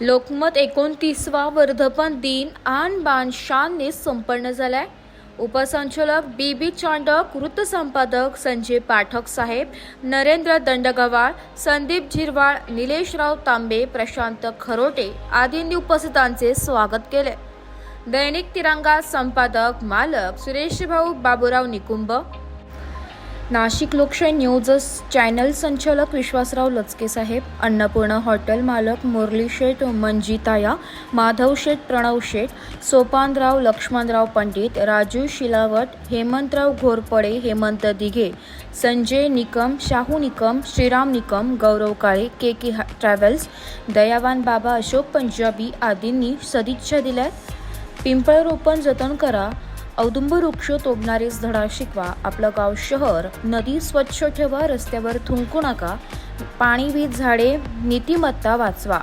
लोकमत 29वा वर्धापन दिन आन बान शानने संपन्न झालाय। उपसंचालक बीबी चांडक, वृत्तसंपादक संजय पाठक साहेब, नरेंद्र दंडगवाळ, संदीप झिरवाळ, निलेशराव तांबे, प्रशांत खरोटे आदींनी उपस्थितांचे स्वागत केले। दैनिक तिरंगा संपादक मालक सुरेश भाऊ बाबूराव निकुंभ, नाशिक लोकशाही न्यूज चॅनल संचालक विश्वासराव लचके साहेब, अन्नपूर्णा हॉटेल मालक मुरली शेठ मंजिताया, माधव शेठ प्रणव शेठ, सोपानराव लक्ष्मणराव पंडित, राजू शिलावट, हेमंतराव घोरपडे, हेमंत दिघे, संजय निकम, शाहू निकम, श्रीराम निकम, गौरव काळे, के ट्रॅव्हल्स, दयावान बाबा, अशोक पंजाबी आदींनी सदिच्छा दिल्या। पिंपळरोपण जतन करा, औदुंब वृक्ष तोडणारेच धडा शिकवा, आपलं गाव शहर नदी स्वच्छ ठेवा, रस्त्यावर थुंकू नका, पाणी वीज झाडे नीतिमत्ता वाचवा।